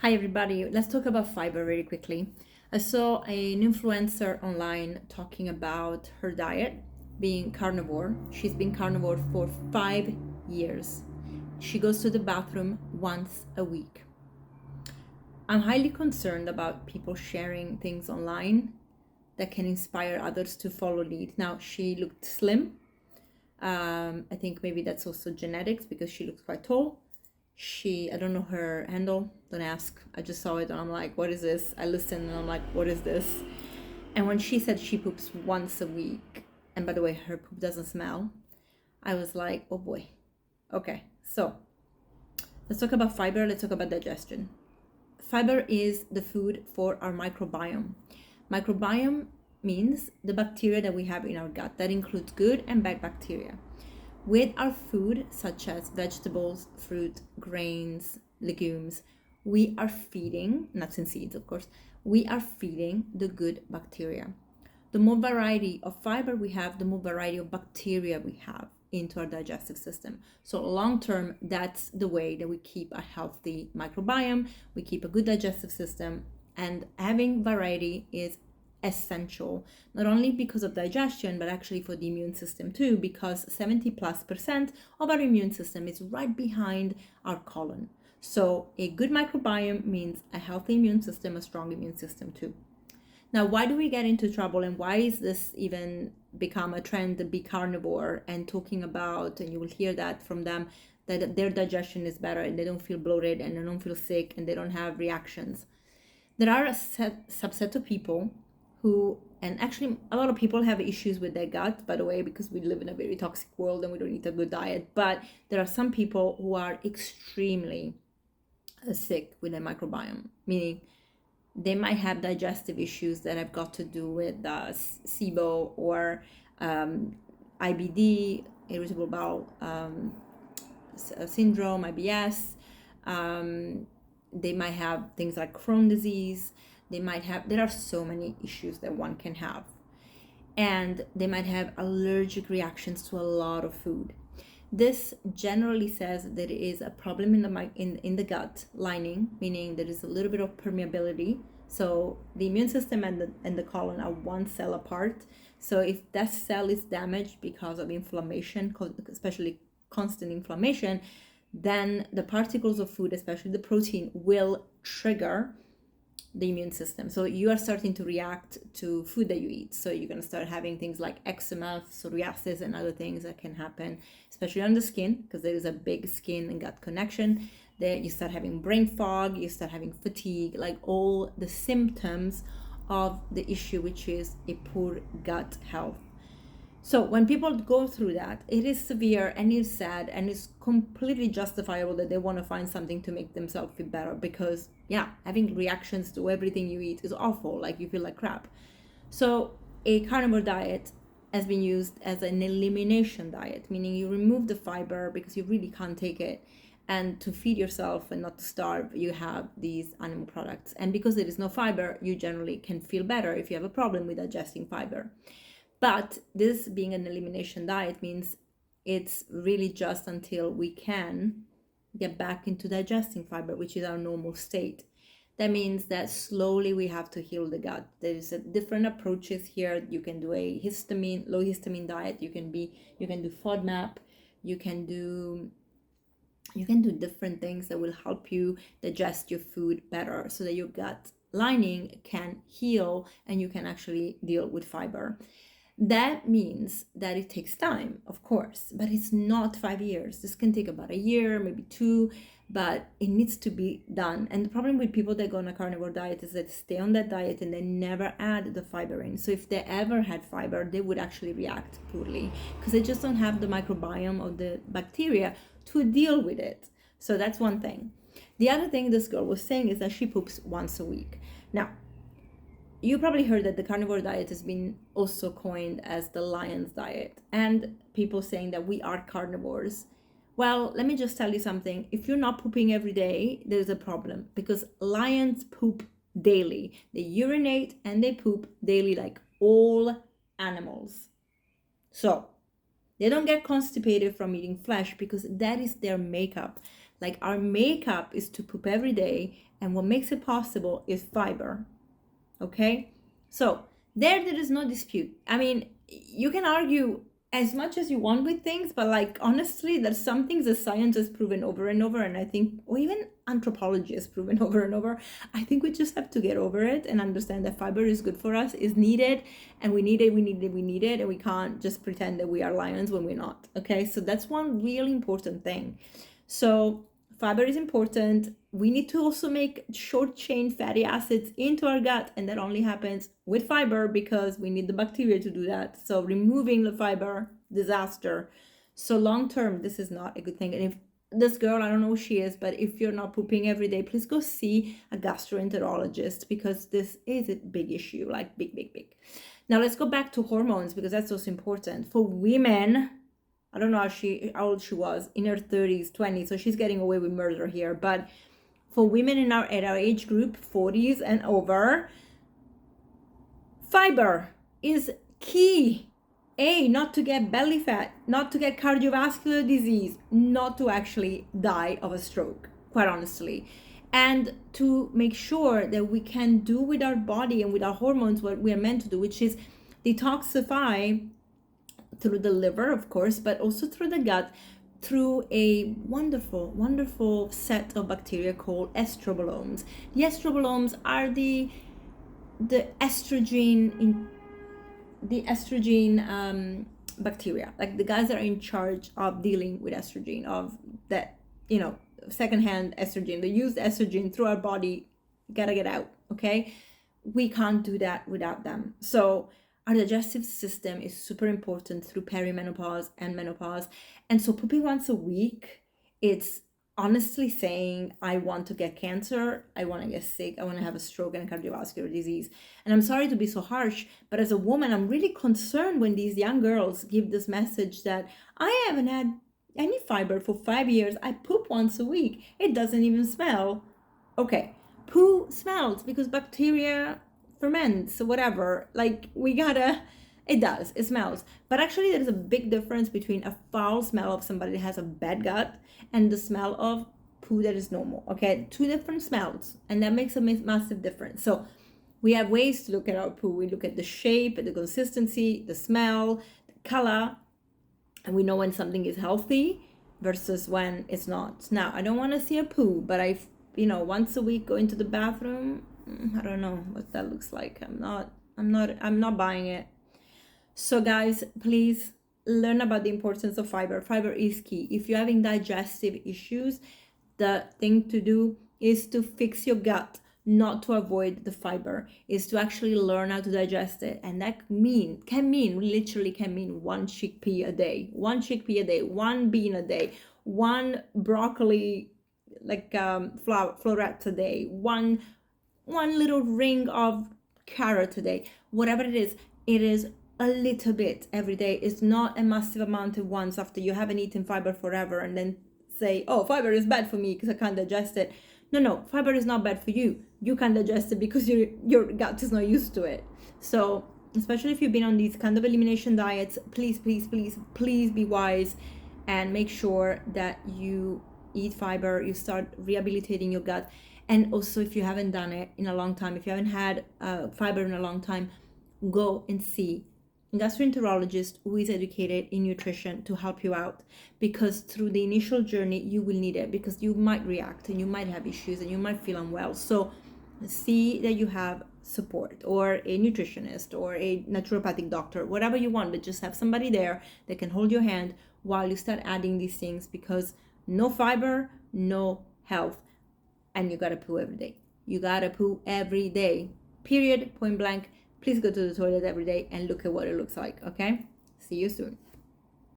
Hi everybody, let's talk about fiber really quickly. I saw an influencer online talking about her diet being carnivore. She's been carnivore for 5 years. She goes to the bathroom once a week. I'm highly concerned about people sharing things online that can inspire others to follow lead. Now, she looked slim. I think maybe that's also genetics because she looks quite tall. I don't know her handle, don't ask. I just saw it and I'm like, what is this? I listened and I'm like, what is this? And when she said she poops once a week, and by the way, her poop doesn't smell, I was like, oh boy. Okay, so let's talk about fiber, let's talk about digestion. Fiber is the food for our microbiome. Microbiome means the bacteria that we have in our gut. That includes good and bad bacteria. With our food, such as vegetables, fruit, grains, legumes, we are feeding, nuts and seeds, of course, we are feeding the good bacteria. The more variety of fiber we have, the more variety of bacteria we have into our digestive system. So long term, that's the way that we keep a healthy microbiome, we keep a good digestive system, and having variety is essential, not only because of digestion, but actually for the immune system too, because 70+% of our immune system is right behind our colon. So a good microbiome means a healthy immune system, a strong immune system too. Now, why do we get into trouble and why is this even become a trend to be carnivore and talking about, and you will hear that from them, that their digestion is better and they don't feel bloated and they don't feel sick and they don't have reactions. There are a subset of people who, and actually a lot of people have issues with their gut, by the way, because we live in a very toxic world and we don't eat a good diet, but there are some people who are extremely sick with their microbiome, meaning they might have digestive issues that have got to do with SIBO or IBD, irritable bowel syndrome, IBS. They might have things like Crohn's disease. There are so many issues that one can have. And they might have allergic reactions to a lot of food. This generally says that there is a problem in the gut lining, meaning there is a little bit of permeability. So the immune system and the colon are one cell apart. So if that cell is damaged because of inflammation, especially constant inflammation, then the particles of food, especially the protein, will trigger the immune system. So you are starting to react to food that you eat. So you're going to start having things like eczema, psoriasis, and other things that can happen, especially on the skin, because there is a big skin and gut connection. There you start having brain fog, you start having fatigue, like all the symptoms of the issue, which is a poor gut health. So when people go through that, it is severe and it's sad and it's completely justifiable that they want to find something to make themselves feel better because, yeah, having reactions to everything you eat is awful, like you feel like crap. So a carnivore diet has been used as an elimination diet, meaning you remove the fiber because you really can't take it. And to feed yourself and not to starve, you have these animal products. And because there is no fiber, you generally can feel better if you have a problem with digesting fiber. But this being an elimination diet means it's really just until we can get back into digesting fiber, which is our normal state. That means that slowly we have to heal the gut. There's different approaches here. You can do a low histamine diet. You can do FODMAP. You can do different things that will help you digest your food better so that your gut lining can heal and you can actually deal with fiber. That means that it takes time, of course, but it's not 5 years. This can take about a year, maybe 2, but it needs to be done. And the problem with people that go on a carnivore diet is that they stay on that diet and they never add the fiber in. So if they ever had fiber, they would actually react poorly because they just don't have the microbiome of the bacteria to deal with it. So that's one thing. The other thing this girl was saying is that she poops once a week. Now, you probably heard that the carnivore diet has been also coined as the lion's diet, and people saying that we are carnivores. Well, let me just tell you something. If you're not pooping every day, there's a problem because lions poop daily. They urinate and they poop daily like all animals. So they don't get constipated from eating flesh because that is their makeup. Like our makeup is to poop every day, and what makes it possible is fiber. Okay? So there is no dispute. I mean, you can argue as much as you want with things, but like honestly, there's some things that science has proven over and over, and I think, or even anthropology has proven over and over. I think we just have to get over it and understand that fiber is good for us, is needed, and we need it, and we can't just pretend that we are lions when we're not. Okay, so that's one really important thing. So fiber is important. We need to also make short chain fatty acids into our gut, and that only happens with fiber because we need the bacteria to do that. So removing the fiber, disaster. So long term, this is not a good thing. And if this girl, I don't know who she is, but if you're not pooping every day, please go see a gastroenterologist, because this is a big issue, like big. Now let's go back to hormones, because that's also important. For women, I don't know how old she was, in her 30s, 20s, so she's getting away with murder here. But for women at our age group, 40s and over, fiber is key. Not to get belly fat, not to get cardiovascular disease, not to actually die of a stroke, quite honestly. And to make sure that we can do with our body and with our hormones what we are meant to do, which is detoxify through the liver, of course, but also through the gut, through a wonderful set of bacteria called estrobolomes. The estrobolomes are the estrogen bacteria, like the guys that are in charge of dealing with estrogen, of that, secondhand estrogen. They use estrogen through our body, gotta get out. Okay, we can't do that without them. So our digestive system is super important through perimenopause and menopause. And so pooping once a week, it's honestly saying, I want to get cancer, I want to get sick, I want to have a stroke and a cardiovascular disease. And I'm sorry to be so harsh, but as a woman, I'm really concerned when these young girls give this message that I haven't had any fiber for 5 years, I poop once a week, it doesn't even smell. Okay, poo smells because bacteria ferments, whatever, like it smells. But actually there's a big difference between a foul smell of somebody that has a bad gut and the smell of poo that is normal. Okay, two different smells, and that makes a massive difference. So we have ways to look at our poo. We look at the shape, the consistency, the smell, the color, and we know when something is healthy versus when it's not. Now, I don't want to see a poo, but once a week go into the bathroom, I don't know what that looks like. I'm not buying it. So guys, please learn about the importance of fiber. Fiber is key. If you're having digestive issues, the thing to do is to fix your gut, not to avoid the fiber, is to actually learn how to digest it. And that literally can mean one chickpea a day, one bean a day, one broccoli, florets a day, one little ring of carrot a day, whatever it is a little bit every day. It's not a massive amount at once after you haven't eaten fiber forever and then say, oh, fiber is bad for me because I can't digest it. No, fiber is not bad for you. You can't digest it because your gut is not used to it. So especially if you've been on these kind of elimination diets, please be wise and make sure that you eat fiber, you start rehabilitating your gut. And also, if you haven't done it in a long time, if you haven't had fiber in a long time, go and see a gastroenterologist who is educated in nutrition to help you out, because through the initial journey, you will need it, because you might react and you might have issues and you might feel unwell. So see that you have support, or a nutritionist or a naturopathic doctor, whatever you want, but just have somebody there that can hold your hand while you start adding these things, because no fiber, no health. And you gotta poo every day. You gotta poo every day. Period. Point blank. Please go to the toilet every day and look at what it looks like. Okay? See you soon.